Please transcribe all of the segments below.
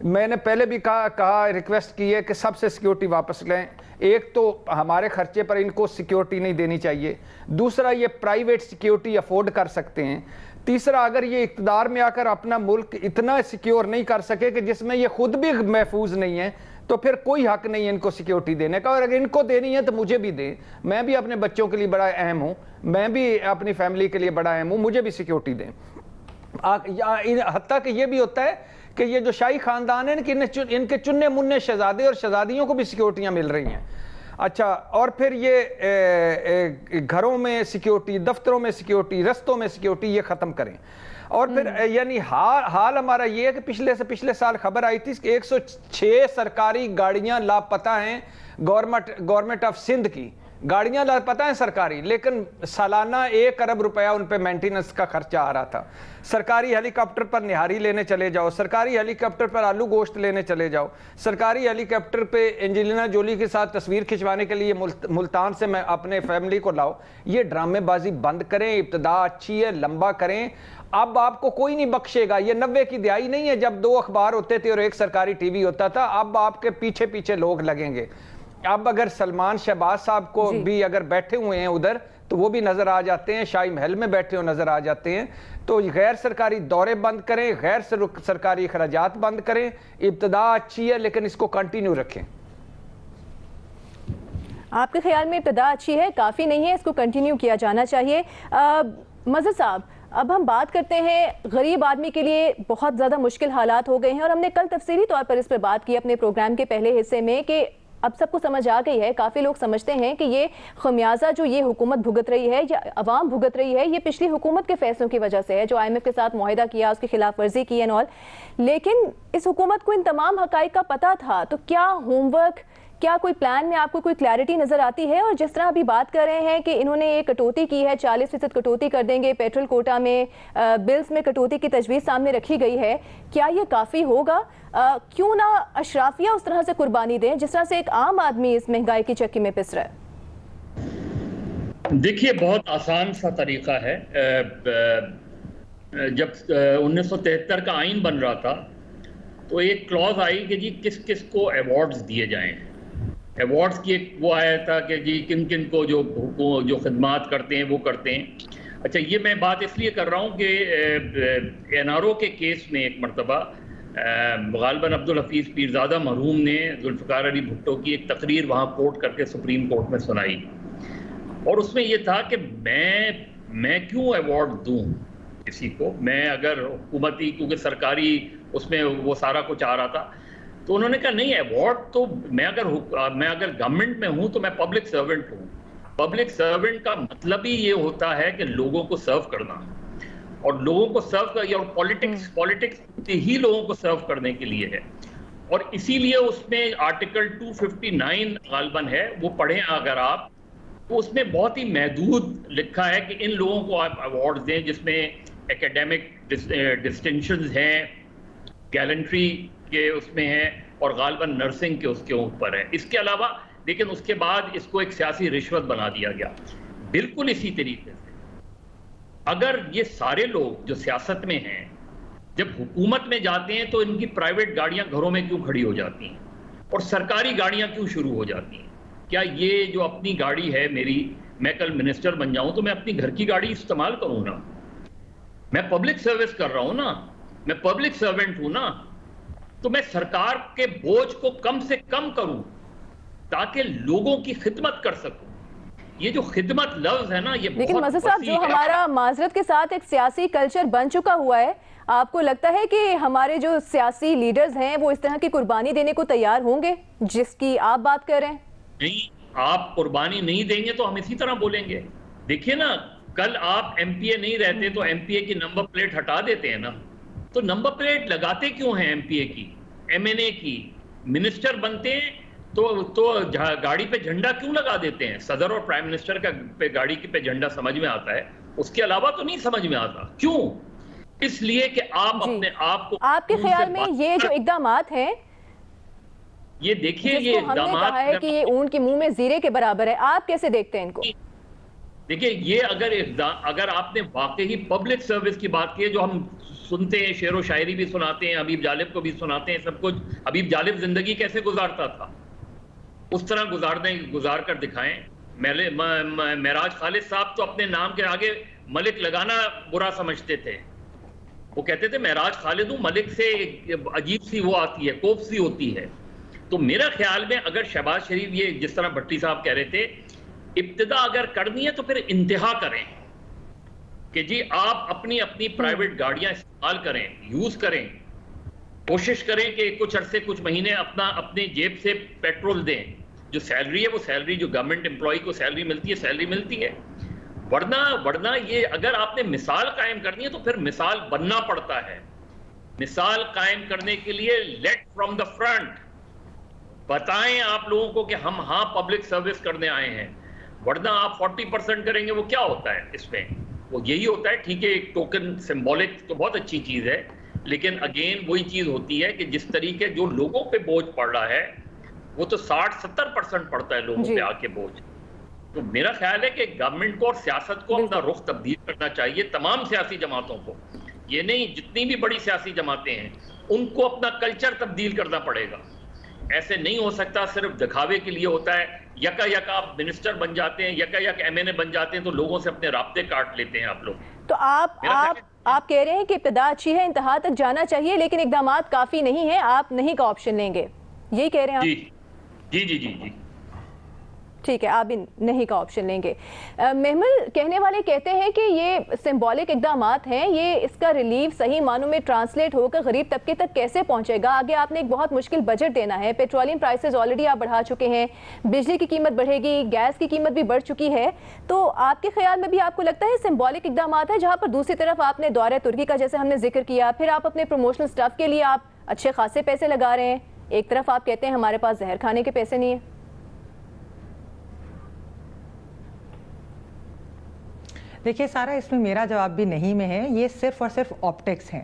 میں نے پہلے بھی کہا ریکویسٹ کی ہے کہ سب سے سیکیورٹی واپس لیں. ایک تو ہمارے خرچے پر ان کو سیکیورٹی نہیں دینی چاہیے, دوسرا یہ پرائیویٹ سیکیورٹی افورڈ کر سکتے ہیں, تیسرا اگر یہ اقتدار میں آ کر اپنا ملک اتنا سیکیور نہیں کر سکے کہ جس میں یہ خود بھی محفوظ نہیں ہے, تو پھر کوئی حق نہیں ہے ان کو سیکیورٹی دینے کا. اور اگر ان کو دینی ہے تو مجھے بھی دیں, میں بھی اپنے بچوں کے لیے بڑا اہم ہوں, میں بھی اپنی فیملی کے لیے بڑا اہم ہوں, مجھے بھی سیکیورٹی دیں. حتیٰ کہ یہ بھی ہوتا ہے کہ یہ جو شاہی خاندان ہیں کہ ان کے چننے مننے شہزادے اور شہزادیوں کو بھی سیکیورٹیاں مل رہی ہیں. اچھا, اور پھر یہ گھروں میں سیکیورٹی, دفتروں میں سیکیورٹی, رستوں میں سیکیورٹی, یہ ختم کریں. اور پھر یعنی حال ہمارا یہ ہے کہ پچھلے سال خبر آئی تھی کہ 106 سرکاری گاڑیاں لاپتہ ہیں گورنمنٹ آف سندھ کی گاڑیاں لاپتہ ہیں سرکاری, لیکن سالانہ 1 ارب روپیہ ان پہ مینٹیننس کا خرچہ آ رہا تھا. سرکاری ہیلی کاپٹر پر نہاری لینے چلے جاؤ, سرکاری ہیلی کاپٹر پر آلو گوشت لینے چلے جاؤ, سرکاری ہیلی کاپٹر پہ انجلینا جولی کے ساتھ تصویر کھنچوانے کے لیے ملتان سے میں اپنے فیملی کو لاؤ. یہ ڈرامے بازی بند کریں, ابتدا اچھی ہے, لمبا کریں. اب آپ کو کوئی نہیں بخشے گا. یہ 90 کی دہائی نہیں ہے جب 2 اخبار ہوتے تھے اور 1 سرکاری ٹی وی ہوتا تھا. اب آپ کے پیچھے لوگ لگیں گے. اب اگر سلمان شہباز صاحب کو بھی اگر بیٹھے ہوئے ہیں ادھر تو وہ بھی نظر آ جاتے ہیں, شاہی محل میں بیٹھے ہوئے نظر آ جاتے ہیں. تو غیر سرکاری دورے بند کریں, غیر سرکاری اخراجات بند کریں. ابتدا اچھی ہے لیکن اس کو کنٹینیو رکھیں. آپ کے خیال میں ابتدا اچھی ہے, کافی نہیں ہے, اس کو کنٹینیو کیا جانا چاہیے. مظہر صاحب, اب ہم بات کرتے ہیں غریب آدمی کے لیے بہت زیادہ مشکل حالات ہو گئے ہیں, اور ہم نے کل تفصیلی طور پر اس پر بات کی اپنے پروگرام کے پہلے حصے میں کہ اب سب کو سمجھ آ گئی ہے, کافی لوگ سمجھتے ہیں کہ یہ خمیازہ جو یہ حکومت بھگت رہی ہے یا عوام بھگت رہی ہے, یہ پچھلی حکومت کے فیصلوں کی وجہ سے ہے, جو IMF کے ساتھ معاہدہ کیا, اس کی خلاف ورزی کی اینڈ آل. لیکن اس حکومت کو ان تمام حقائق کا پتہ تھا, تو کیا ہوم ورک, کیا کوئی پلان میں آپ کو کوئی کلیئرٹی نظر آتی ہے؟ اور جس طرح ابھی بات کر رہے ہیں کہ انہوں نے یہ کٹوتی کی ہے, 40% کٹوتی کر دیں گے, پیٹرول کوٹا میں, بلز میں کٹوتی کی تجویز سامنے رکھی گئی ہے, کیا یہ کافی ہوگا؟ کیوں نہ اشرافیہ اس طرح سے قربانی دیں جس طرح سے ایک عام آدمی اس مہنگائی کی چکی میں پس رہا ہے؟ دیکھیے, بہت آسان سا طریقہ ہے. جب 1973 کا آئین بن رہا تھا تو ایک کلوز آئی کہ جی کس کس کو ایوارڈز دیے جائیں. ایوارڈز کی ایک وہ آیا تھا کہ جی کن کن کو جو خدمات کرتے ہیں وہ کرتے ہیں. اچھا, یہ میں بات اس لیے کر رہا ہوں کہ NRO کے کیس میں ایک مرتبہ غالباً عبدالحفیظ پیرزادہ مرحوم نے ذوالفقار علی بھٹو کی ایک تقریر وہاں کوٹ کر کے سپریم کورٹ میں سنائی, اور اس میں یہ تھا کہ میں کیوں ایوارڈ دوں کسی کو. میں اگر حکومتی, کیونکہ سرکاری اس میں وہ سارا کچھ آ رہا تھا, تو انہوں نے کہا نہیں, ایوارڈ تو میں اگر گورنمنٹ میں ہوں تو میں پبلک سرونٹ ہوں. پبلک سرونٹ کا مطلب ہی یہ ہوتا ہے کہ لوگوں کو سرو کرنا, اور لوگوں کو سرو کر, اور پولیٹکس ہی لوگوں کو سرو کرنے کے لیے ہے. اور اسی لیے اس میں آرٹیکل 259 غالباً ہے, وہ پڑھیں اگر آپ, تو اس میں بہت ہی محدود لکھا ہے کہ ان لوگوں کو آپ ایوارڈز دیں جس میں ایکیڈیمک ڈسٹنکشنز ہیں, گیلنٹری کے اس میں ہیں, اور غالباً نرسنگ کے اس کے اوپر ہے. اس کے علاوہ لیکن اس کے بعد اس کو ایک سیاسی رشوت بنا دیا گیا. بالکل اسی طریقے سے اگر یہ سارے لوگ جو سیاست میں ہیں جب حکومت میں جاتے ہیں تو ان کی پرائیویٹ گاڑیاں گھروں میں کیوں کھڑی ہو جاتی ہیں اور سرکاری گاڑیاں کیوں شروع ہو جاتی ہیں؟ کیا یہ جو اپنی گاڑی ہے میری, میں کل منسٹر بن جاؤں تو میں اپنی گھر کی گاڑی استعمال کروں نا؟ میں پبلک سروس کر رہا ہوں نا, میں پبلک سرونٹ ہوں نا, تو میں سرکار کے بوجھ کو کم سے کم کروں تاکہ لوگوں کی خدمت کر سکوں. یہ جو خدمت لفظ ہے نا, یہ بہت لیکن مظہر صاحب, جو ہمارا معذرت کے ساتھ ایک سیاسی کلچر بن چکا ہوا ہے, آپ کو لگتا ہے کہ ہمارے جو سیاسی لیڈرز ہیں وہ اس طرح کی قربانی دینے کو تیار ہوں گے جس کی آپ بات کر رہے ہیں؟ نہیں, آپ قربانی نہیں دیں گے تو ہم اسی طرح بولیں گے. دیکھیے نا, کل آپ MPA نہیں رہتے تو MPA کی نمبر پلیٹ ہٹا دیتے ہیں نا, تو نمبر پلیٹ لگاتے کیوں ہیں MPA کی, MNA کی؟ منسٹر بنتے ہیں تو گاڑی پہ جھنڈا کیوں لگا دیتے ہیں؟ صدر اور پرائم منسٹر کا پہ گاڑی پہ جھنڈا سمجھ میں آتا ہے, اس کے علاوہ تو نہیں سمجھ میں آتا. کیوں؟ اس لیے کہ آپ اپنے آپ کو, آپ کے خیال میں یہ جو اقدامات ہیں, یہ دیکھیے, یہ اقدامات ہم نے کہا ہے کہ یہ اونٹ کے منہ میں زیرے کے برابر ہے, آپ کیسے دیکھتے ہیں ان کو؟ دیکھیے یہ اگر آپ نے واقعی پبلک سروس کی بات کی ہے، جو ہم سنتے ہیں، شعر و شاعری بھی سناتے ہیں، حبیب جالب کو بھی سناتے ہیں، سب کچھ، حبیب جالب زندگی کیسے گزارتا تھا اس طرح گزار کر دکھائیں۔ معراج خالد صاحب تو اپنے نام کے آگے ملک لگانا برا سمجھتے تھے، وہ کہتے تھے معراج خالد ہوں، ملک سے عجیب سی وہ آتی ہے، کوف سی ہوتی ہے۔ تو میرا خیال میں اگر شہباز شریف یہ جس طرح بھٹی صاحب کہہ رہے تھے، ابتدا اگر کرنی ہے تو پھر انتہا کریں کہ جی آپ اپنی پرائیویٹ گاڑیاں استعمال کریں، یوز کریں، کوشش کریں کہ کچھ عرصے کچھ مہینے اپنے جیب سے پیٹرول دیں، جو سیلری ہے وہ سیلری جو گورنمنٹ امپلائی کو سیلری ملتی ہے سیلری ملتی ہے، ورنہ یہ اگر آپ نے مثال قائم کرنی ہے تو پھر مثال بننا پڑتا ہے۔ مثال قائم کرنے کے لیے لیٹ فرام دا فرنٹ بتائیں آپ لوگوں کو کہ ہم ہاں پبلک سروس کرنے آئے ہیں، ورنہ آپ 40% کریں گے، وہ کیا ہوتا ہے اس میں؟ وہ یہی ہوتا ہے، ٹھیک ہے ایک ٹوکن سمبولک تو بہت اچھی چیز ہے، لیکن اگین وہی چیز ہوتی ہے کہ جس طریقے جو لوگوں پہ بوجھ پڑ رہا ہے وہ تو 60-70% پڑتا ہے لوگوں پہ آ کے بوجھ۔ تو میرا خیال ہے کہ گورنمنٹ کو اور سیاست کو اپنا رخ تبدیل کرنا چاہیے، تمام سیاسی جماعتوں کو، یہ نہیں جتنی بھی بڑی سیاسی جماعتیں ہیں ان کو اپنا کلچر تبدیل کرنا پڑے گا۔ ایسے نہیں ہو سکتا صرف دکھاوے کے لیے ہوتا ہے، یکا آپ منسٹر بن جاتے ہیں، یکا ایم این اے بن جاتے ہیں تو لوگوں سے اپنے رابطے کاٹ لیتے ہیں آپ لوگ۔ تو آپ کہہ رہے ہیں کہ ابتدا اچھی ہے، انتہا تک جانا چاہیے، لیکن اقدامات کافی نہیں ہیں، آپ نہیں کا آپشن لیں گے، یہی کہہ رہے ہیں آپ؟ جی ٹھیک ہے، آپ نہیں کا آپشن لیں گے۔ محمل کہنے والے کہتے ہیں کہ یہ سمبولک اقدامات ہیں، یہ اس کا ریلیف صحیح معنوں میں ٹرانسلیٹ ہو کر غریب طبقے تک کیسے پہنچے گا؟ آگے آپ نے ایک بہت مشکل بجٹ دینا ہے، پیٹرولیم پرائسز آلریڈی آپ بڑھا چکے ہیں، بجلی کی قیمت بڑھے گی، گیس کی قیمت بھی بڑھ چکی ہے، تو آپ کے خیال میں بھی آپ کو لگتا ہے سمبولک اقدامات ہیں، جہاں پر دوسری طرف آپ نے دورہ ترکی کا جیسے ہم نے ذکر کیا، پھر آپ اپنے پروموشنل سٹاف کے لیے آپ اچھے خاصے پیسے لگا رہے ہیں، ایک طرف آپ کہتے ہیں ہمارے پاس زہر کھانے کے پیسے نہیں ہیں؟ دیکھیے سارا، اس میں میرا جواب بھی نہیں میں ہے، یہ صرف اور صرف آپٹکس ہیں۔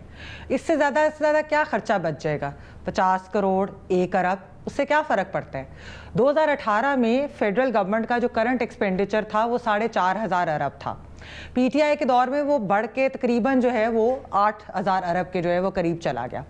اس سے زیادہ کیا خرچہ بچ جائے گا؟ 50 کروڑ، 1 ارب، اس سے کیا فرق پڑتا ہے؟ 2018 میں فیڈرل گورنمنٹ کا جو کرنٹ ایکسپینڈیچر تھا وہ 4,500 ارب تھا، پی ٹی آئی کے دور میں وہ بڑھ کے تقریباً جو ہے وہ 8,000 ارب کے جو ہے وہ قریب چلا گیا۔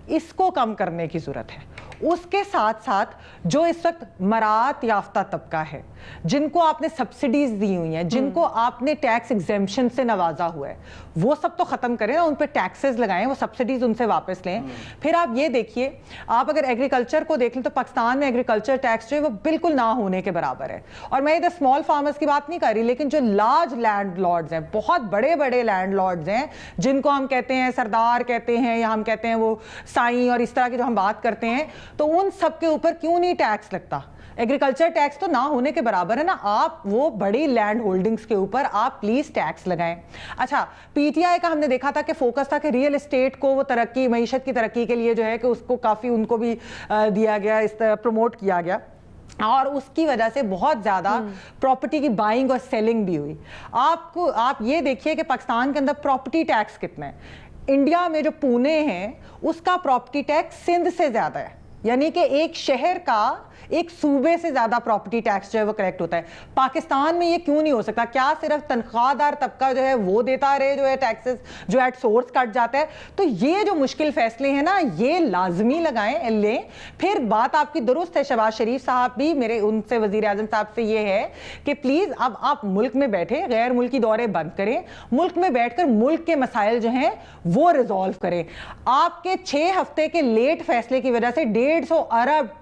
اس کو کم کرنے کی ضرورت ہے۔ اس کے ساتھ ساتھ جو اس وقت مراعات یافتہ طبقہ ہے، جن کو آپ نے سبسڈیز دی ہوئی ہیں، جن کو آپ نے ٹیکس ایگزیمپشن سے نوازا ہوا ہے، وہ سب تو ختم کریں، ان پہ ٹیکسز لگائیں، وہ سبسڈیز ان سے واپس لیں۔ پھر آپ یہ دیکھیے، آپ اگر ایگریکلچر کو دیکھ لیں تو پاکستان میں ایگریکلچر ٹیکس جو ہے وہ بالکل نہ ہونے کے برابر ہے۔ اور میں ادھر اسمال فارمرز کی بات نہیں کر رہی، لیکن جو لارج لینڈ لارڈز ہیں، بہت بڑے بڑے لینڈ لارڈز ہیں، جن کو ہم کہتے ہیں سردار کہتے ہیں، یا ہم کہتے ہیں وہ سائیں، اور اس طرح کی جو ہم بات کرتے ہیں، تو ان سب کے اوپر کیوں نہیں ٹیکس لگتا؟ ایگریکلچر ٹیکس تو نہ ہونے کے برابر ہے نا، آپ وہ بڑی لینڈ ہولڈنگز کے اوپر آپ پلیز ٹیکس لگائیں۔ اچھا، پی ٹی آئی کا ہم نے دیکھا تھا کہ فوکس تھا کہ ریئل اسٹیٹ کو وہ ترقی، معیشت کی ترقی کے لیے جو ہے کہ اس کو کافی ان کو بھی دیا گیا، اس طرح پروموٹ کیا گیا، اور اس کی وجہ سے بہت زیادہ پراپرٹی کی بائنگ اور سیلنگ بھی ہوئی۔ آپ یہ دیکھیے کہ پاکستان کے اندر پراپرٹی ٹیکس کتنا ہے۔ انڈیا میں جو پونے ہے اس کا پراپرٹی ٹیکس سندھ سے زیادہ ہے، یعنی کہ ایک شہر کا ایک صوبے سے زیادہ پراپرٹی ٹیکس جو ہے وہ کلیکٹ ہوتا ہے۔ پاکستان میں یہ کیوں نہیں ہو سکتا؟ کیا صرف تنخواہ دار طبقہ جو ہے وہ دیتا رہے جو ہے ٹیکسز جو ایٹ سورس کٹ جاتا ہے؟ تو یہ جو مشکل فیصلے ہیں نا، یہ لازمی لیں۔ پھر بات آپ کی درست ہے، شہباز شریف صاحب بھی، میرے ان سے وزیر اعظم صاحب سے یہ ہے کہ پلیز اب آپ ملک میں بیٹھے، غیر ملکی دورے بند کریں، ملک میں بیٹھ کر ملک کے مسائل جو ہیں وہ ریزالو کریں۔ آپ کے 6 ہفتے کے لیٹ فیصلے کی وجہ سے 150 ارب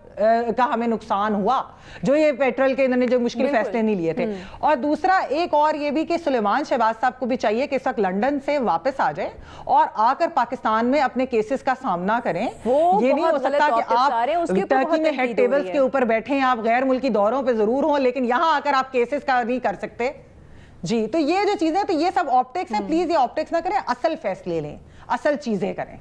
کا ہمیں نقصان ہوا، جو یہ پیٹرول کے انہوں نے جو مشکل فیصلے نہیں لیے تھے۔ اور دوسرا ایک اور یہ بھی کہ سلیمان شہباز صاحب کو بھی چاہیے کہ اس وقت لنڈن سے واپس آ جائیں اور آ کر پاکستان میں اپنے کیسز کا سامنا کریں۔ یہ نہیں ہو سکتا کہ آپ ٹرکی میں ہیڈ ٹیبلز کے اوپر بیٹھیں، آپ غیر ملکی دوروں پہ ضرور ہوں، لیکن یہاں آ کر آپ کیسز کا نہیں کر سکتے۔ جی، تو یہ جو چیزیں، تو یہ سب آپٹکس ہیں، پلیز یہ آپٹکس نہ کریں، اصل فیصلے لیں، اصل چیزیں کریں۔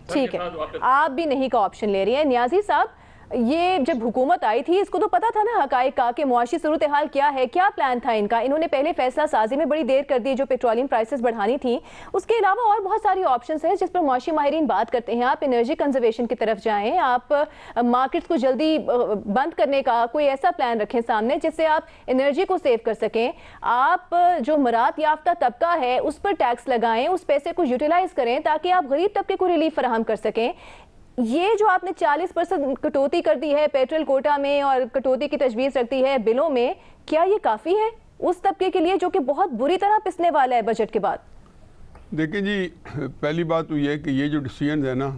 ٹھیک ہے، آپ بھی نہیں کا آپشن لے رہی ہیں۔ نیازی صاحب، یہ جب حکومت آئی تھی اس کو تو پتا تھا نا حقائق کا کہ معاشی صورتحال کیا ہے, کیا پلان تھا ان کا. انہوں نے پہلے فیصلہ سازی میں بڑی دیر کر دی جو پیٹرولیم پرائسز بڑھانی تھیں. اس کے علاوہ اور بہت ساری آپشنز ہیں جس پر معاشی ماہرین بات کرتے ہیں. آپ انرجی کنزرویشن کی طرف جائیں, آپ مارکیٹس کو جلدی بند کرنے کا کوئی ایسا پلان رکھیں سامنے جس سے آپ انرجی کو سیو کر سکیں. آپ جو مراعات یافتہ طبقہ ہے اس پر ٹیکس لگائیں, اس پیسے کو یوٹیلائز کریں تاکہ آپ غریب طبقے کو ریلیف فراہم کر سکیں. یہ جو آپ نے 40% کٹوتی کر دی ہے پیٹرول کوٹا میں اور کٹوتی کی تجویز رکھتی ہے بلوں میں, کیا یہ کافی ہے اس طبقے کے لیے جو کہ بہت بری طرح پسنے والا ہے بجٹ کے بعد؟ دیکھیں جی, پہلی بات تو یہ ہے کہ یہ جو ڈیسیژن ہے نا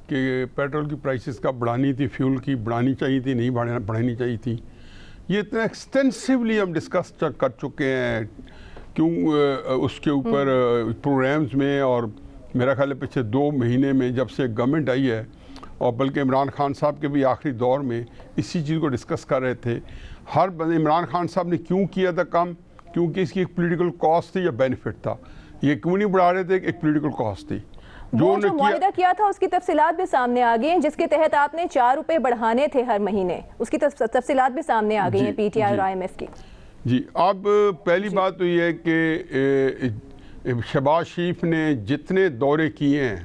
کہ پیٹرول کی پرائسز کا بڑھانی تھی, فیول کی بڑھانی چاہیے تھی, نہیں بڑھانی چاہیے تھی, یہ اتنا ایکسٹینسیولی ہم ڈسکس کر چکے ہیں. کیوں اس کے اوپر پروگرامز میں, اور میرا خیال ہے پچھلے 2 مہینے میں جب سے گورنمنٹ آئی ہے, اور بلکہ عمران خان صاحب کے بھی آخری دور میں اسی چیز کو ڈسکس کر رہے تھے. ہر عمران خان صاحب نے کیوں کیا تھا کم, کیونکہ اس کی ایک پولیٹیکل کاسٹ تھی یا بینیفٹ تھا. یہ کیوں نہیں بڑھا رہے تھے, ایک پولیٹیکل کاسٹ تھی. جو معاہدہ کیا تھا اس کی تفصیلات بھی سامنے آ گئی ہیں, جس کے تحت آپ نے 4 روپے بڑھانے تھے ہر مہینے, اس کی تفصیلات بھی سامنے آ گئی ہیں پی ٹی آئی اور IMF کی. جی, اب پہلی بات تو یہ ہے کہ شہباز شریف نے جتنے دورے کیے ہیں,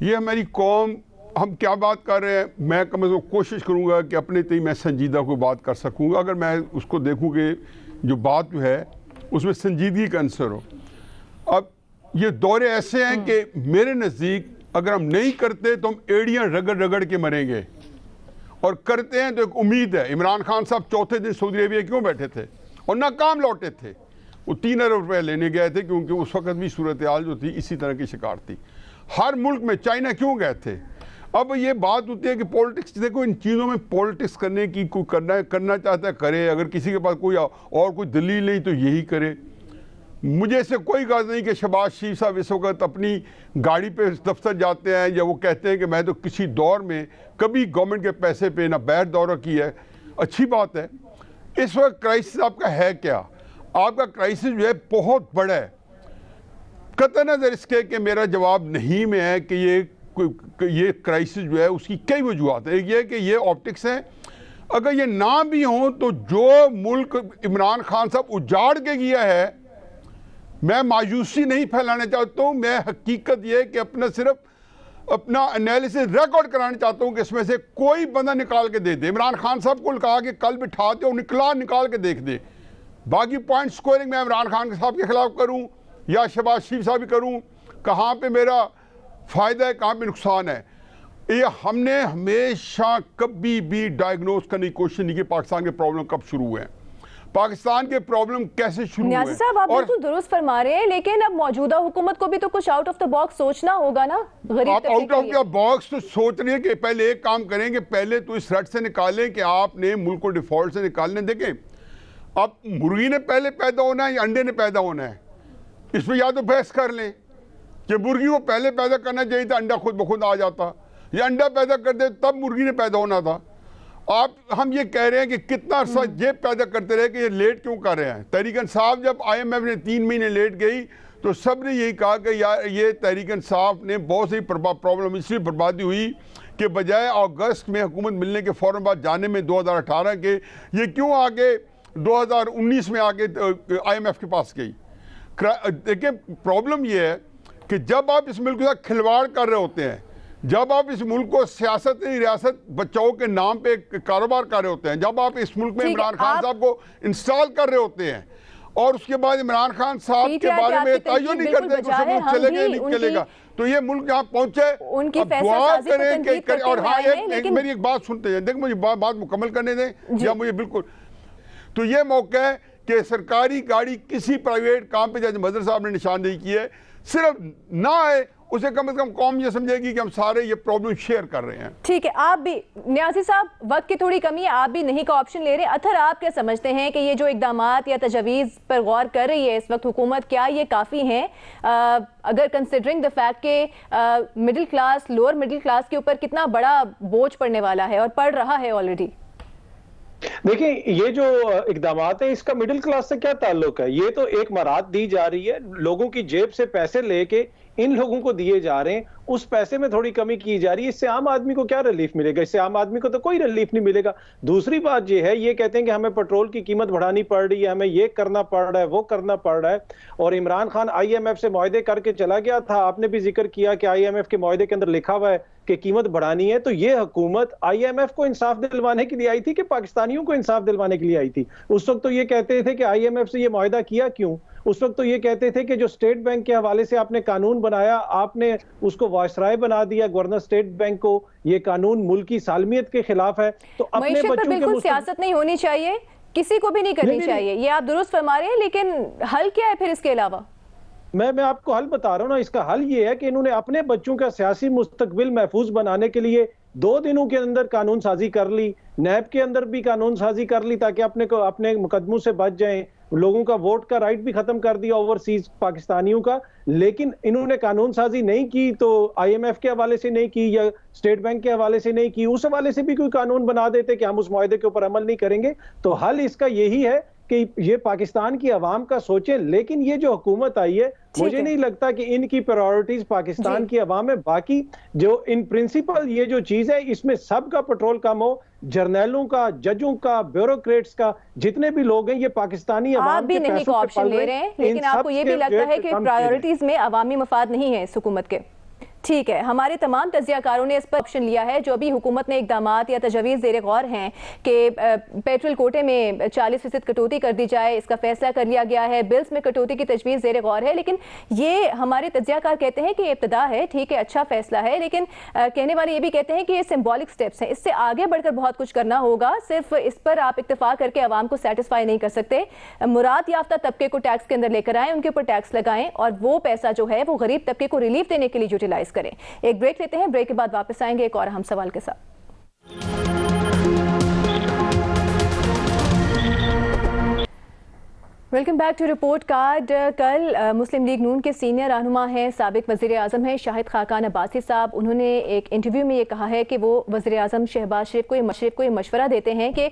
یہ ہماری قوم, ہم کیا بات کر رہے ہیں, میں کم از کم کوشش کروں گا کہ اپنے تئیں میں سنجیدہ کوئی بات کر سکوں گا, اگر میں اس کو دیکھوں کہ جو بات جو ہے اس میں سنجیدگی کا عنصر ہو. اب یہ دورے ایسے ہیں کہ میرے نزدیک اگر ہم نہیں کرتے تو ہم ایڑیاں رگڑ رگڑ کے مریں گے, اور کرتے ہیں تو ایک امید ہے. عمران خان صاحب چوتھے دن سعودی عربیہ کیوں بیٹھے تھے اور ناکام لوٹے تھے؟ وہ 3 ارب روپے لینے گئے تھے کیونکہ اس وقت بھی صورتحال جو تھی اسی طرح کی شکار تھی. ہر ملک میں, چائنا کیوں گئے تھے؟ اب یہ بات ہوتی ہے کہ پولیٹکس, دیکھو ان چیزوں میں پولیٹکس کرنے کی کوئی کرنا چاہتا ہے کرے, اگر کسی کے پاس کوئی اور کوئی دلیل نہیں تو یہی کرے. مجھے اس سے کوئی غرض نہیں کہ شہباز شریف صاحب اس وقت اپنی گاڑی پہ دفتر جاتے ہیں یا وہ کہتے ہیں کہ میں تو کسی دور میں کبھی گورنمنٹ کے پیسے پہ نہ بیت دورہ کی ہے. اچھی بات ہے. اس وقت کرائسس آپ کا ہے کیا؟ آپ کا کرائسس جو ہے بہت بڑا ہے. قطع نظر اس کے کہ میرا جواب نہیں میں ہے کہ یہ کرائسس جو ہے اس کی کئی وجوہات ہیں. ایک یہ کہ یہ آپٹکس ہیں, اگر یہ نہ بھی ہوں تو جو ملک عمران خان صاحب اجاڑ کے گیا ہے, میں مایوسی نہیں پھیلانا چاہتا ہوں. میں حقیقت یہ کہ اپنا انالیسس ریکارڈ کرانا چاہتا ہوں کہ اس میں سے کوئی بندہ نکال کے دے دے. عمران خان صاحب کو کہا کہ کل بٹھاتے ہو, نکال کے دیکھ دے. باقی پوائنٹ سکورنگ میں عمران خان صاحب کے خلاف کروں یا شہباز شریف صاحب بھی کروں, کہاں پہ میرا فائدہ ہے, کہاں پہ نقصان ہے, یہ ہم نے ہمیشہ کبھی بھی ڈائیگنوز کرنے کی کوشش نہیں کی. پاکستان کے پرابلم کب شروع ہوئے ہیں, پاکستان کے پرابلم کیسے شروع ہوئے. نیازی صاحب آپ بالکل درست فرما رہے ہیں, لیکن اب موجودہ حکومت کو بھی تو کچھ آؤٹ آف دا باکس سوچنا ہوگا نا. آپ آؤٹ آف دا باکس تو سوچ رہے ہیں کہ پہلے ایک کام کریں کہ پہلے تو اس رٹ سے نکالیں کہ آپ نے ملک کو ڈیفالٹ سے نکالنے. دیکھیں, اب مرغی نے پہلے پیدا ہونا ہے یا انڈے نے پیدا ہونا ہے, اس پہ یا تو بحث کر لیں کہ مرغی کو پہلے پیدا کرنا چاہیے تھا, انڈا خود بخود آ جاتا, یا انڈا پیدا کر دے تب مرغی نے پیدا ہونا تھا. ہم یہ کہہ رہے ہیں کہ کتنا عرصہ یہ پیدا کرتے رہے کہ یہ لیٹ کیوں کر رہے ہیں. تحریک انصاف جب IMF نے 3 مہینے لیٹ گئی تو سب نے یہی کہا کہ یار یہ تحریک انصاف نے بہت سی پرابلم اس لیے بربادی ہوئی کہ بجائے اگست میں حکومت ملنے کے فوراً بعد جانے میں 2018 کے, یہ کیوں آگے 2019 میں آگے IMF کے پاس گئی. دیکھیں پرابلم یہ ہے کہ جب آپ اس ملک کے ساتھ کھلواڑ کر رہے ہوتے ہیں, جب آپ اس ملک کو سیاست ریاست بچاؤ کے نام پہ کاروبار کر رہے ہوتے ہیں, جب آپ اس ملک میں عمران خان صاحب کو انسٹال کر رہے ہوتے ہیں اور اس کے بعد عمران خان صاحب کے بارے میں تعین نہیں کرتے کہ اسے ملک چلے گا نہیں چلے گا, تو یہ ملک جہاں پہنچے اب دعا کریں کہ, اور ہاں میری ایک بات سنتے ہیں, دیکھ مجھے بات مکمل کرنے دیں یا مجھے بالکل. تو یہ موقع ہے کہ سرکاری گاڑی کسی پرائیویٹ کام پہ جیسے مظہر صاحب نے نشاندہی کی ہے, صرف نہ آئے, اسے کم از کم قوم یہ سمجھے گی کہ ہم سارے یہ پرابلم شیئر کر رہے ہیں. ٹھیک ہے, آپ بھی نیازی صاحب وقت کی تھوڑی کمی ہے, آپ بھی نہیں کا آپشن لے رہے. اطہر, آپ کیا سمجھتے ہیں کہ یہ جو اقدامات یا تجاویز پر غور کر رہی ہے اس وقت حکومت, کیا یہ کافی ہیں اگر کنسیڈرنگ دا فیکٹ کہ middle class, lower middle class کے اوپر کتنا بڑا بوجھ پڑنے والا ہے اور پڑ رہا ہے آلریڈی؟ دیکھیں, یہ جو اقدامات ہیں اس کا مڈل کلاس سے کیا تعلق ہے؟ یہ تو ایک مراعات دی جا رہی ہے, لوگوں کی جیب سے پیسے لے کے ان لوگوں کو دیے جا رہے ہیں اس پیسے میں تھوڑی کمی کی جا رہی ہے. اس سے عام آدمی کو کیا ریلیف ملے گا؟ اس سے عام آدمی کو تو کوئی ریلیف نہیں ملے گا. دوسری بات یہ ہے, یہ کہتے ہیں کہ ہمیں پیٹرول کی قیمت بڑھانی پڑ رہی ہے, ہمیں یہ کرنا پڑ رہا ہے, وہ کرنا پڑ رہا ہے. اور عمران خان آئی ایم ایف سے معاہدے کر کے چلا گیا تھا. آپ نے بھی ذکر کیا کہ آئی ایم ایف کے معاہدے کے اندر لکھا ہوا ہے کہ قیمت بڑھانی ہے. تو یہ حکومت آئی ایم ایف کو انصاف دلوانے کے لیے آئی تھی کہ پاکستانیوں کو انصاف دلوانے کے لیے آئی تھی؟ اس وقت تو یہ کہتے تھے کہ آئی ایم ایف سے یہ معاہدہ کیا کیوں؟ اس وقت تو یہ کہتے تھے کہ جو اسٹیٹ بینک کے حوالے سے آپ نے قانون بنایا, آپ نے اس کو وائسرائے بنا دیا گورنر اسٹیٹ بینک کو, یہ قانون ملکی سالمیت کے خلاف ہے. تو اپنے معیشت پر بچوں کے بالکل سیاست نہیں ہونی چاہیے, کسی کو بھی نہیں کرنی چاہیے, یہ آپ درست فرما رہے ہیں, لیکن حل کیا ہے پھر اس کے علاوہ؟ میں آپ کو حل بتا رہا ہوں نا. اس کا حل یہ ہے کہ انہوں نے اپنے بچوں کا سیاسی مستقبل محفوظ بنانے کے لیے 2 دنوں کے اندر قانون سازی کر لی, نیب کے اندر بھی قانون سازی کر لی تاکہ اپنے مقدموں سے بچ جائیں. لوگوں کا ووٹ کا رائٹ بھی ختم کر دیا اوورسیز پاکستانیوں کا. لیکن انہوں نے قانون سازی نہیں کی, تو آئی ایم ایف کے حوالے سے نہیں کی یا اسٹیٹ بینک کے حوالے سے نہیں کی. اس حوالے سے بھی کوئی قانون بنا دیتے کہ ہم اس معاہدے کے اوپر عمل نہیں کریں گے. تو حل اس کا یہی ہے کہ یہ پاکستان کی عوام کا سوچیں. لیکن یہ جو حکومت آئی ہے, مجھے نہیں لگتا کہ ان کی پرائورٹیز پاکستان کی عوام ہے. باقی جو ان پرنسپل یہ جو چیز ہے, اس میں سب کا پیٹرول کم ہو, جرنیلوں کا, ججوں کا, بیوروکریٹس کا, جتنے بھی لوگ ہیں یہ پاکستانی عوام آپ بھی نہیں کو آپشن لے رہے ہیں, لیکن آپ کو یہ بھی لگتا ہے کہ پرائیورٹیز میں عوامی مفاد نہیں ہے اس حکومت کے. ٹھیک ہے, ہمارے تمام تجزیہ کاروں نے اس پر آپشن لیا ہے. جو ابھی حکومت نے اقدامات یا تجاویز زیر غور ہیں کہ پیٹرول کوٹے میں 40% کٹوتی کر دی جائے, اس کا فیصلہ کر لیا گیا ہے. بلز میں کٹوتی کی تجویز زیر غور ہے, لیکن یہ ہمارے تجزیہ کار کہتے ہیں کہ ابتدا ہے, ٹھیک ہے, اچھا فیصلہ ہے, لیکن کہنے والے یہ بھی کہتے ہیں کہ یہ سمبولک سٹیپس ہیں, اس سے آگے بڑھ کر بہت کچھ کرنا ہوگا. صرف اس پر آپ اکتفا کر کے عوام کو سیٹسفائی نہیں کر سکتے. مراد یافتہ طبقے کو ٹیکس کے اندر لے کر آئیں, ان کے اوپر ٹیکس لگائیں, اور وہ پیسہ جو ہے وہ غریب طبقے کو ریلیف دینے کے لیے یوٹیلائز کریں. ایک بریک لیتے ہیں, بریک کے بعد واپس آئیں گے ایک اور اہم سوال کے ساتھ. Welcome back to report card. کل مسلم لیگ نون کے سینئر رہنما ہیں, سابق وزیر اعظم ہیں شاہد خاقان عباسی صاحب, انہوں نے ایک انٹرویو میں یہ کہا ہے کہ وہ وزیر اعظم شہباز شریف کو یہ مشورہ دیتے ہیں کہ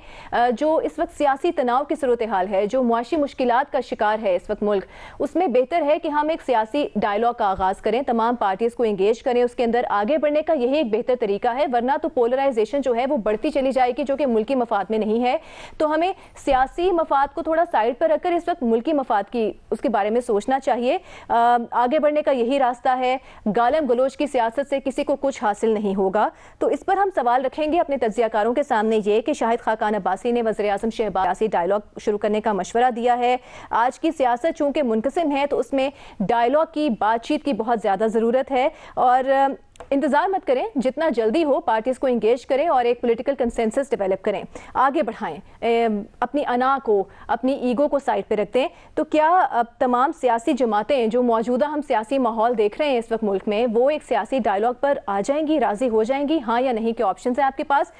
جو اس وقت سیاسی تناؤ کی صورتحال ہے, جو معاشی مشکلات کا شکار ہے اس وقت ملک, اس میں بہتر ہے کہ ہم ایک سیاسی ڈائلاگ کا آغاز کریں, تمام پارٹیز کو انگیج کریں, اس کے اندر آگے بڑھنے کا یہی ایک بہتر طریقہ ہے. ورنہ تو پولرائزیشن جو ہے وہ بڑھتی چلی جائے گی, جو کہ ملکی مفاد میں نہیں ہے. تو ہمیں سیاسی مفاد کو تھوڑا سائڈ پر رکھ کر اس وقت ملکی مفاد کی اس کے بارے میں سوچنا چاہیے. آگے بڑھنے کا یہی راستہ ہے. گالم گلوچ کی سیاست سے کسی کو کچھ حاصل نہیں ہوگا. تو اس پر ہم سوال رکھیں گے اپنے تجزیہ کاروں کے سامنے یہ کہ شاہد خاقان عباسی نے وزیر اعظم شہباز سیاسی ڈائلاگ شروع کرنے کا مشورہ دیا ہے. آج کی سیاست چونکہ منقسم ہے تو اس میں ڈائلاگ کی, بات چیت کی بہت زیادہ ضرورت ہے. اور انتظار مت کریں, جتنا جلدی ہو پارٹیز کو انگیج کریں اور ایک پولیٹیکل کنسنسس ڈیولپ کریں, آگے بڑھائیں, اپنی انا کو, اپنی ایگو کو سائڈ پہ رکھ دیں. تو کیا اب تمام سیاسی جماعتیں جو موجودہ ہم سیاسی ماحول دیکھ رہے ہیں اس وقت ملک میں, وہ ایک سیاسی ڈائلاگ پر آ جائیں گی, راضی ہو جائیں گی, ہاں یا نہیں کے آپشنز ہیں آپ کے پاس؟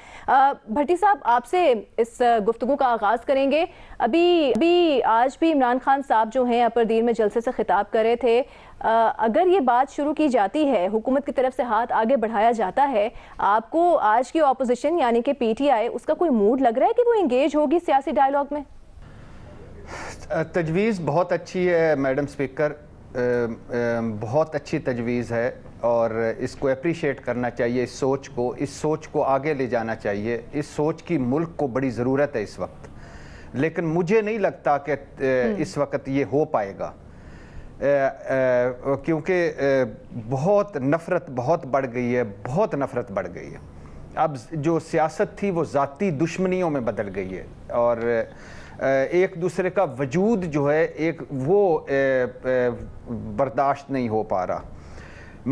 بھٹی صاحب, آپ سے اس گفتگو کا آغاز کریں گے. ابھی آج بھی عمران خان صاحب جو ہیں اپر دیر میں جلسے سے خطاب کر رہے تھے, اگر یہ بات شروع کی جاتی ہے, حکومت کی طرف سے ہاتھ آگے بڑھایا جاتا ہے, آپ کو آج کی اپوزیشن یعنی کہ پی ٹی آئی, اس کا کوئی موڈ لگ رہا ہے کہ وہ انگیج ہوگی سیاسی ڈائلاگ میں؟ تجویز بہت اچھی ہے میڈم سپیکر, بہت اچھی تجویز ہے, اور اس کو اپریشیٹ کرنا چاہیے. اس سوچ کو آگے لے جانا چاہیے. اس سوچ کی ملک کو بڑی ضرورت ہے اس وقت, لیکن مجھے نہیں لگتا کہ اس وقت یہ ہو پائے گا, کیونکہ بہت نفرت بہت بڑھ گئی ہے, بہت نفرت بڑھ گئی ہے. اب جو سیاست تھی وہ ذاتی دشمنیوں میں بدل گئی ہے, اور ایک دوسرے کا وجود جو ہے ایک وہ برداشت نہیں ہو پا رہا.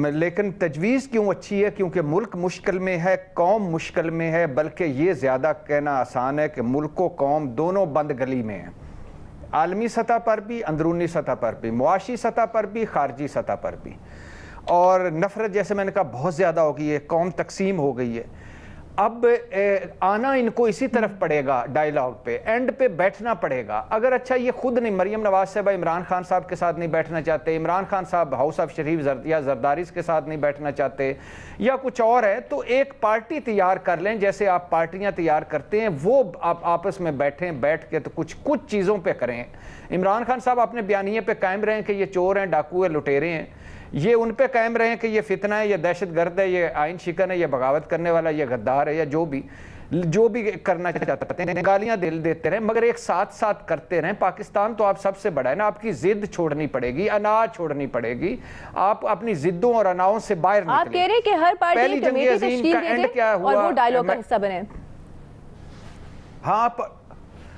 لیکن تجویز کیوں اچھی ہے؟ کیونکہ ملک مشکل میں ہے, قوم مشکل میں ہے, بلکہ یہ زیادہ کہنا آسان ہے کہ ملک و قوم دونوں بند گلی میں ہیں, عالمی سطح پر بھی, اندرونی سطح پر بھی, معاشی سطح پر بھی, خارجی سطح پر بھی. اور نفرت جیسے میں نے کہا بہت زیادہ ہو گئی ہے, قوم تقسیم ہو گئی ہے. اب آنا ان کو اسی طرف پڑے گا, ڈائلاگ پہ, اینڈ پہ بیٹھنا پڑے گا. اگر اچھا یہ خود نہیں, مریم نواز صاحبہ عمران خان صاحب کے ساتھ نہیں بیٹھنا چاہتے, عمران خان صاحب ہاؤس آف شریف یا زرداری کے ساتھ نہیں بیٹھنا چاہتے, یا کچھ اور ہے, تو ایک پارٹی تیار کر لیں جیسے آپ پارٹیاں تیار کرتے ہیں, وہ آپ آپس میں بیٹھیں, بیٹھ کے تو کچھ چیزوں پہ کریں. عمران خان صاحب اپنے بیانیے پہ قائم رہیں کہ یہ چور ہیں, ڈاکو ہیں, لٹیرے ہیں. یہ ان پہ قائم رہیں کہ یہ فتنہ ہے، یہ دہشت گرد ہے، یہ آئین شکن ہے، یہ بغاوت کرنے والا، یہ غدار ہے، یا جو بھی کرنا چاہتے ہیں، گالیاں دل دیتے رہیں، مگر ایک ساتھ ساتھ کرتے رہیں. پاکستان تو آپ سب سے بڑا ہے نا، آپ کی ضد چھوڑنی پڑے گی، انا چھوڑنی پڑے گی، آپ اپنی ضدوں اور اناؤں سے باہر نکلیں. آپ کہہ رہے ہیں کہ ہر پارٹی کمیٹی تشکیل دے دے اور وہ ڈائیلاگ کا حصہ بنے. ہاں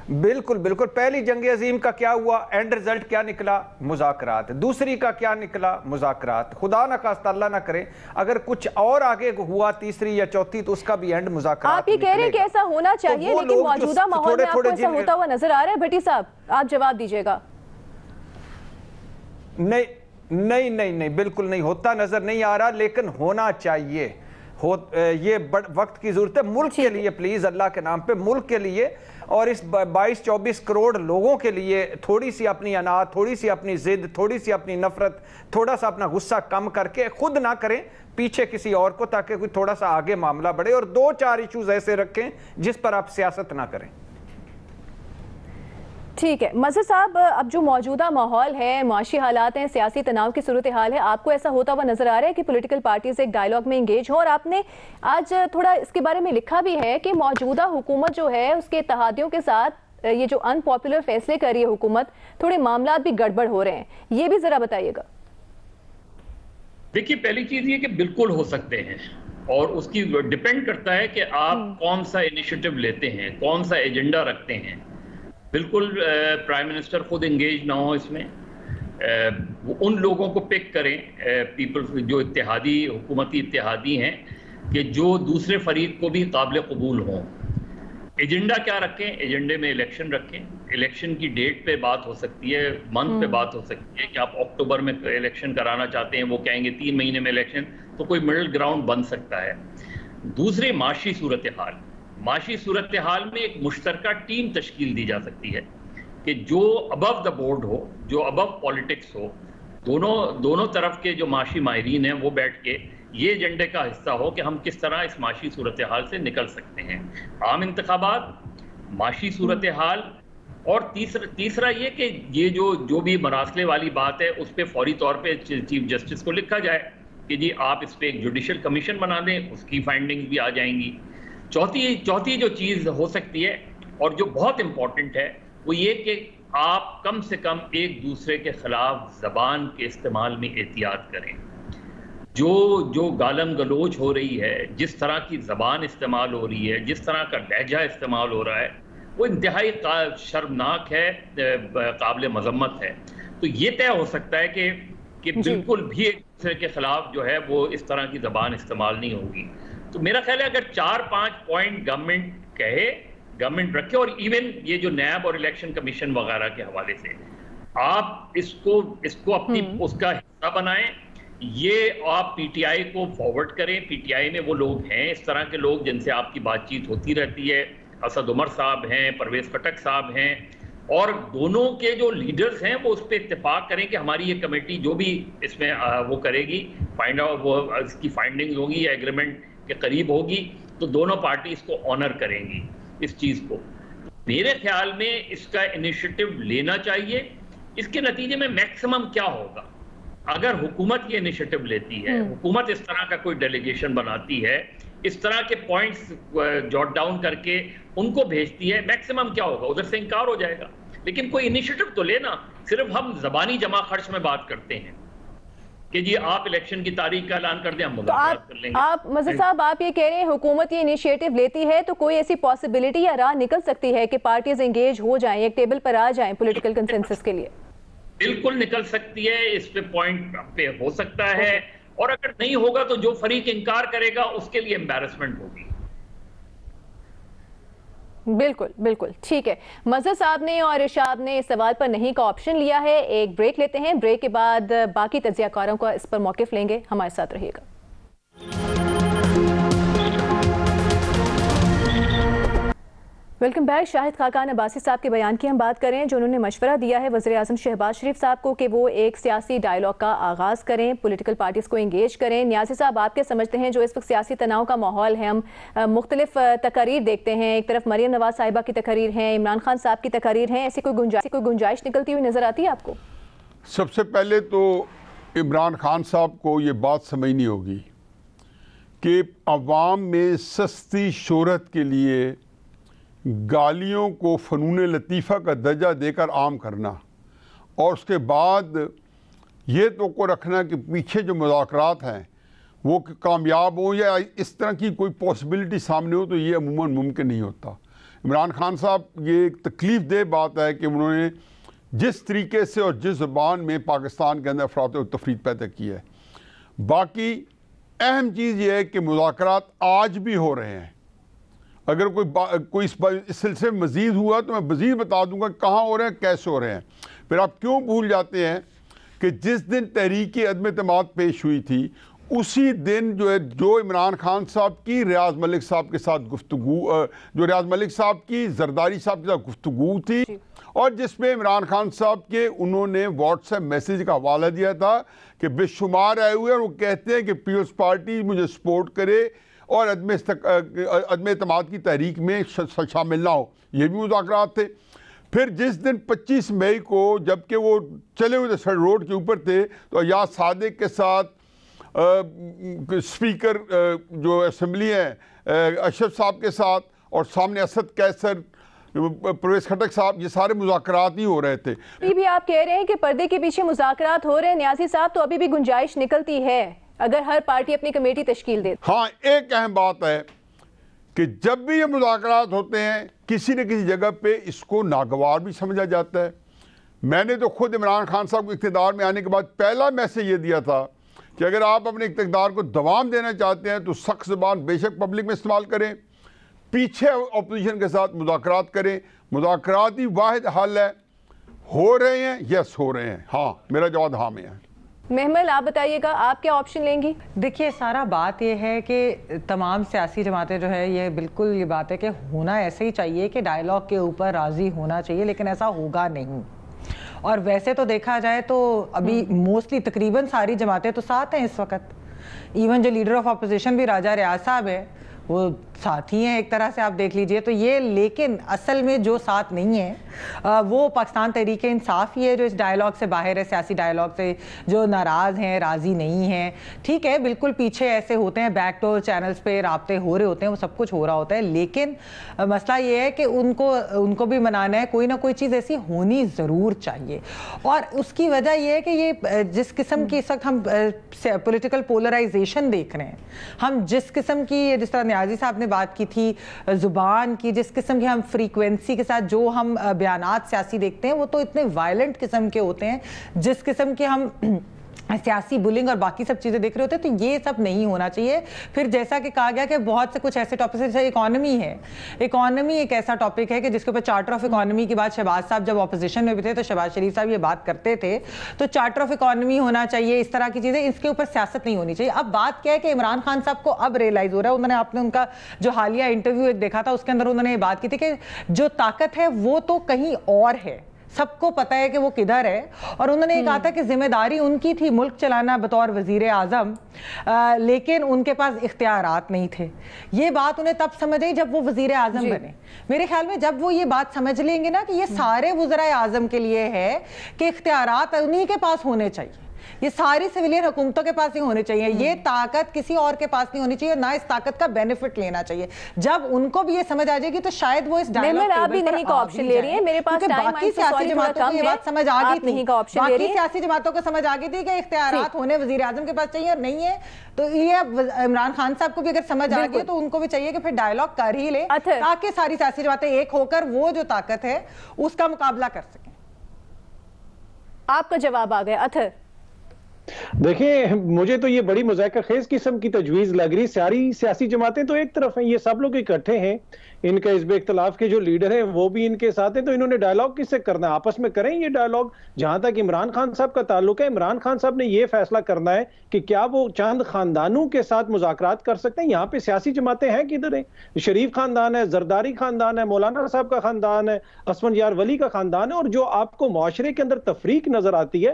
بالکل بالکل. پہلی جنگ عظیم کا کیا ہوا؟ اینڈ رزلٹ کیا نکلا؟ مذاکرات. دوسری کا کیا نکلا؟ مذاکرات. خدا نہ خواستہ اللہ نہ کرے اگر کچھ اور آگے ہوا تیسری یا چوتھی تو اس کا بھی اینڈ مذاکرات. آپ یہ کہہ رہے ہیں کہ ایسا ہونا چاہیے، لیکن موجودہ ماحول میں آپ کو ایسا ہوتا ہوا نظر آ رہا ہے؟ بھٹی صاحب آپ جواب دیجئے گا. نہیں بالکل نہیں ہوتا نظر نہیں آ رہا، لیکن ہونا چاہیے. یہ وقت کی ضرورت ہے ملک کے لیے، پلیز اللہ کے نام پہ ملک کے لیے اور اس 22-24 کروڑ لوگوں کے لیے تھوڑی سی اپنی انا، تھوڑی سی اپنی ضد، تھوڑی سی اپنی نفرت، تھوڑا سا اپنا غصہ کم کر کے خود نہ کریں، پیچھے کسی اور کو، تاکہ کوئی تھوڑا سا آگے معاملہ بڑھے، اور 2-4 ایشوز ایسے رکھیں جس پر آپ سیاست نہ کریں. ٹھیک ہے مظہر صاحب، اب جو موجودہ ماحول ہے، معاشی حالات ہیں، سیاسی تناؤ کی صورتحال ہے، آپ کو ایسا ہوتا ہوا نظر آ رہا ہے کہ پولیٹیکل پارٹیز ایک ڈائیلاگ میں انگیج ہوں؟ اور آپ نے آج تھوڑا اس کے بارے میں لکھا بھی ہے کہ موجودہ حکومت جو ہے اس کے اتحادیوں کے ساتھ یہ جو ان پاپولر فیصلے کر رہی ہے حکومت، تھوڑے معاملات بھی گڑبڑ ہو رہے ہیں، یہ بھی ذرا بتائیے گا. دیکھیے پہلی چیز یہ کہ بالکل ہو سکتے ہیں، اور اس کی ڈیپینڈ کرتا ہے کہ آپ کون سا انیشیٹو لیتے ہیں، کون سا ایجنڈا رکھتے ہیں. بالکل پرائم منسٹر خود انگیج نہ ہو اس میں، ان لوگوں کو پک کریں پیپل جو اتحادی حکومتی اتحادی ہیں کہ جو دوسرے فریق کو بھی قابل قبول ہوں. ایجنڈا کیا رکھیں؟ ایجنڈے میں الیکشن رکھیں. الیکشن کی ڈیٹ پہ بات ہو سکتی ہے، منتھ پہ بات ہو سکتی ہے کہ آپ اکتوبر میں الیکشن کرانا چاہتے ہیں، وہ کہیں گے 3 مہینے میں الیکشن، تو کوئی مڈل گراؤنڈ بن سکتا ہے. دوسری معاشی صورتحال، معاشی صورتحال میں ایک مشترکہ ٹیم تشکیل دی جا سکتی ہے کہ جو ابو دا بورڈ ہو، جو ابو پالیٹکس ہو، دونوں طرف کے جو معاشی ماہرین ہیں وہ بیٹھ کے یہ ایجنڈے کا حصہ ہو کہ ہم کس طرح اس معاشی صورتحال سے نکل سکتے ہیں. عام انتخابات، معاشی صورتحال، اور تیسرا یہ کہ یہ جو بھی مراسلے والی بات ہے اس پہ فوری طور پہ چیف جسٹس کو لکھا جائے کہ جی آپ اس پہ ایک جوڈیشل کمیشن بنا دیں، اس کی فائنڈنگز بھی آ جائیں گی. چوتھی جو چیز ہو سکتی ہے اور جو بہت امپورٹنٹ ہے وہ یہ کہ آپ کم سے کم ایک دوسرے کے خلاف زبان کے استعمال میں احتیاط کریں. جو گالم گلوچ ہو رہی ہے، جس طرح کی زبان استعمال ہو رہی ہے، جس طرح کا لہجہ استعمال ہو رہا ہے، وہ انتہائی شرمناک ہے، قابل مذمت ہے. تو یہ طے ہو سکتا ہے کہ بالکل بھی ایک دوسرے کے خلاف جو ہے وہ اس طرح کی زبان استعمال نہیں ہوگی. تو میرا خیال ہے اگر 4-5 پوائنٹ گورنمنٹ رکھے، اور ایون یہ جو نیب اور الیکشن کمیشن وغیرہ کے حوالے سے آپ اس کو اپنی اس کا حصہ بنائیں. یہ آپ پی ٹی آئی کو فارورڈ کریں. پی ٹی آئی میں وہ لوگ ہیں، اس طرح کے لوگ جن سے آپ کی بات چیت ہوتی رہتی ہے. اسد عمر صاحب ہیں، پرویز خٹک صاحب ہیں، اور دونوں کے جو لیڈرز ہیں وہ اس پہ اتفاق کریں کہ ہماری یہ کمیٹی جو بھی اس میں وہ کرے گی، وہ اس کی فائنڈنگز ہوگی یا ایگریمنٹ کے قریب ہوگی، تو دونوں پارٹی اس کو آنر کریں گی اس چیز کو. میرے خیال میں اس کا انیشیٹو لینا چاہیے. اس کے نتیجے میں میکسیمم کیا ہوگا؟ اگر حکومت یہ انیشیٹو لیتی ہے، حکومت اس طرح کا کوئی ڈیلیگیشن بناتی ہے، اس طرح کے پوائنٹس جوٹ ڈاؤن کر کے ان کو بھیجتی ہے، میکسیمم کیا ہوگا؟ ادھر سے انکار ہو جائے گا. لیکن کوئی انیشیٹو تو لینا. صرف ہم زبانی جمع خرچ میں بات کرتے ہیں کہ جی آپ الیکشن کی تاریخ کا اعلان کر دیں، ہم مذاکرات کر لیں گے. آپ مظہر صاحب آپ یہ کہہ رہے ہیں حکومت یہ انیشیٹو لیتی ہے تو کوئی ایسی پاسبلٹی یا راہ نکل سکتی ہے کہ پارٹیز انگیج ہو جائیں، ایک ٹیبل پر آ جائیں پولیٹیکل کنسنسس کے لیے؟ بالکل نکل سکتی ہے. اس پہ پوائنٹ پہ ہو سکتا ہے، اور اگر نہیں ہوگا تو جو فریق انکار کرے گا اس کے لیے امبیرسمنٹ ہوگی. بالکل بالکل ٹھیک ہے. مظہر صاحب نے اور ارشاد نے اس سوال پر نہیں کا آپشن لیا ہے. ایک بریک لیتے ہیں، بریک کے بعد باقی تجزیہ کاروں کا اس پر موقف لیں گے. ہمارے ساتھ رہیے گا. Welcome back. شاہد خاقان عباسی صاحب کے بیان کی ہم بات کریں جو انہوں نے مشورہ دیا ہے وزیر اعظم شہباز شریف صاحب کو کہ وہ ایک سیاسی ڈائیلاگ کا آغاز کریں، پولیٹیکل پارٹیز کو انگیج کریں. نیازی صاحب آپ کیا سمجھتے ہیں جو اس وقت سیاسی تناؤ کا ماحول ہے؟ ہم مختلف تقاریر دیکھتے ہیں، ایک طرف مریم نواز صاحبہ کی تقاریر ہیں، عمران خان صاحب کی تقاریر ہیں، ایسی کوئی گنجائش نکلتی ہوئی نظر آتی ہے آپ کو؟ سب سے پہلے تو عمران خان صاحب کو یہ بات سمجھنی ہوگی کہ عوام میں سستی شہرت کے لیے گالیوں کو فنون لطیفہ کا درجہ دے کر عام کرنا اور اس کے بعد یہ توقع رکھنا کہ پیچھے جو مذاکرات ہیں وہ کامیاب ہوں یا اس طرح کی کوئی پاسبلٹی سامنے ہو، تو یہ عموماً ممکن نہیں ہوتا۔ عمران خان صاحب، یہ ایک تکلیف دہ بات ہے کہ انہوں نے جس طریقے سے اور جس زبان میں پاکستان کے اندر افراط و تفریط پیدا کی ہے۔ باقی اہم چیز یہ ہے کہ مذاکرات آج بھی ہو رہے ہیں۔ اگر کوئی اس سلسلے میں مزید ہوا تو میں مزید بتا دوں گا کہاں ہو رہے ہیں، کیسے ہو رہے ہیں۔ پھر آپ کیوں بھول جاتے ہیں کہ جس دن تحریک عدم اعتماد پیش ہوئی تھی اسی دن جو عمران خان صاحب کی ریاض ملک صاحب کے ساتھ گفتگو، جو ریاض ملک صاحب کی زرداری صاحب کے ساتھ گفتگو تھی اور جس میں عمران خان صاحب کے انہوں نے واٹس ایپ میسیج کا حوالہ دیا تھا کہ بے شمار آئے ہوئے اور وہ کہتے ہیں کہ پیپلز پارٹی مجھے سپورٹ کرے اور عدم اعتماد کی تحریک میں شامل نہ ہو، یہ بھی مذاکرات تھے۔ پھر جس دن 25 مئی کو جبکہ وہ چلے ہوئے تھے روڈ کے اوپر تھے تو ایاز صادق کے ساتھ اسپیکر جو اسمبلی ہیں اشرف صاحب کے ساتھ اور سامنے اسد کیسر، پرویز خٹک صاحب، یہ سارے مذاکرات ہی ہو رہے تھے۔ ابھی بھی آپ کہہ رہے ہیں کہ پردے کے پیچھے مذاکرات ہو رہے ہیں نیازی صاحب، تو ابھی بھی گنجائش نکلتی ہے اگر ہر پارٹی اپنی کمیٹی تشکیل دے۔ ہاں، ایک اہم بات ہے کہ جب بھی یہ مذاکرات ہوتے ہیں کسی نہ کسی جگہ پہ اس کو ناگوار بھی سمجھا جاتا ہے۔ میں نے تو خود عمران خان صاحب کو اقتدار میں آنے کے بعد پہلا میسیج یہ دیا تھا کہ اگر آپ اپنے اقتدار کو دوام دینا چاہتے ہیں تو سخت زبان بے شک پبلک میں استعمال کریں، پیچھے اپوزیشن کے ساتھ مذاکرات کریں۔ مذاکرات ہی واحد حل ہے۔ ہو رہے ہیں؟ یس ہو رہے ہیں۔ ہاں، میرا جواب ہاں میں ہے۔ محمل، آپ بتائیے گا، آپ کیا آپشن لیں گی؟ دیکھیے، سارا بات یہ ہے کہ تمام سیاسی جماعتیں جو ہے یہ بالکل یہ بات ہے کہ ہونا ایسے ہی چاہیے کہ ڈائیلاگ کے اوپر راضی ہونا چاہیے، لیکن ایسا ہوگا نہیں۔ اور ویسے تو دیکھا جائے تو ابھی موسٹلی تقریباً ساری جماعتیں تو ساتھ ہیں اس وقت۔ ایون جو لیڈر آف اپوزیشن بھی راجہ ریاض صاحب ہے وہ ساتھی ہیں ایک طرح سے، آپ دیکھ لیجئے تو یہ، لیکن اصل میں جو ساتھ نہیں ہے وہ پاکستان تحریک انصاف ہی ہے جو اس ڈائیلاگ سے باہر ہے، سیاسی ڈائیلاگ سے، جو ناراض ہیں، راضی نہیں ہیں۔ ٹھیک ہے، بالکل پیچھے ایسے ہوتے ہیں، بیک ڈور چینلز پہ رابطے ہو رہے ہوتے ہیں، وہ سب کچھ ہو رہا ہوتا ہے، لیکن مسئلہ یہ ہے کہ ان کو بھی منانا ہے، کوئی نہ کوئی چیز ایسی ہونی ضرور چاہیے۔ اور اس کی وجہ یہ ہے کہ یہ جس قسم کی اس وقت ہم پولیٹیکل پولرائزیشن دیکھ رہے ہیں، ہم جس قسم کی، جس طرح نیازی صاحب نے بات کی تھی زبان کی، جس قسم کی ہم فریکوینسی کے ساتھ جو ہم بیانات سیاسی دیکھتے ہیں وہ تو اتنے وائلنٹ قسم کے ہوتے ہیں، جس قسم کے ہم سیاسی بلنگ اور باقی سب چیزیں دیکھ رہے ہوتے ہیں، تو یہ سب نہیں ہونا چاہیے۔ پھر جیسا کہ کہا گیا کہ بہت سے کچھ ایسے ٹاپکس ہیں، جیسے اکانومی ہے، اکانومی ایک ایسا ٹاپک ہے کہ جس کے اوپر چارٹر آف اکانومی کی بات شہباز صاحب جب اپوزیشن میں بھی تھے تو شہباز شریف صاحب یہ بات کرتے تھے، تو چارٹر آف اکانومی ہونا چاہیے، اس طرح کی چیزیں، اس کے اوپر سیاست نہیں ہونی چاہیے۔ اب بات کیا ہے کہ عمران خان صاحب کو اب ریئلائز ہو رہا ہے، انہوں نے آپ نے ان کا جو حالیہ انٹرویو ایک دیکھا تھا اس کے اندر انہوں نے یہ بات کی تھی کہ جو طاقت ہے وہ تو کہیں اور ہے، سب کو پتہ ہے کہ وہ کدھر ہے، اور انہوں نے یہ کہا تھا کہ ذمہ داری ان کی تھی ملک چلانا بطور وزیر اعظم، لیکن ان کے پاس اختیارات نہیں تھے۔ یہ بات انہیں تب سمجھ آئی جب وہ وزیر اعظم بنے۔ میرے خیال میں جب وہ یہ بات سمجھ لیں گے نا کہ یہ سارے وزرائے اعظم کے لیے ہے کہ اختیارات انہی کے پاس ہونے چاہیے، یہ ساری سویلین حکومتوں کے پاس ہی ہونے چاہیے، یہ طاقت کسی اور کے پاس نہیں ہونی چاہیے، نہ اس طاقت کا بینیفٹ لینا چاہیے۔ جب ان کو بھی یہ سمجھ آ جائے گی تو شاید وہ اس ڈائیلاگ آپ بھی نہیں کا آپشن لے رہی ہیں، میرے پاس باقی سیاسی جماعتوں کو یہ بات سمجھ آ گئی تھی، باقی سیاسی جماعتوں کو سمجھ آ گئی تھی کہ اختیارات ہونے وزیر اعظم کے پاس چاہیے اور نہیں ہے، تو یہ عمران خان صاحب کو بھی اگر سمجھ آ گئی تو ان کو بھی چاہیے کہ پھر ڈائیلاگ کر ہی لے تاکہ ساری سیاسی جماعتیں ایک ہو کر وہ جو طاقت ہے اس کا مقابلہ کر سکیں۔ آپ کا جواب آ گیا اتھر۔ دیکھیں، مجھے تو یہ بڑی مذائقہ خیز قسم کی تجویز لگ رہی۔ ساری سیاسی جماعتیں تو ایک طرف ہیں، یہ سب لوگ اکٹھے ہیں، ان کا حزب اختلاف کے جو لیڈر ہیں وہ بھی ان کے ساتھ ہیں، تو انہوں نے ڈائیلاگ کس سے کرنا ہے؟ آپس میں کریں یہ ڈائیلاگ۔ جہاں تک عمران خان صاحب کا تعلق ہے، عمران خان صاحب نے یہ فیصلہ کرنا ہے کہ کیا وہ چند خاندانوں کے ساتھ مذاکرات کر سکتے ہیں۔ یہاں پہ سیاسی جماعتیں ہیں کدھر ہیں؟ شریف خاندان ہے، زرداری خاندان ہے، مولانا صاحب کا خاندان ہے، اسفند یار ولی کا خاندان ہے، اور جو آپ کو معاشرے کے اندر تفریق نظر آتی ہے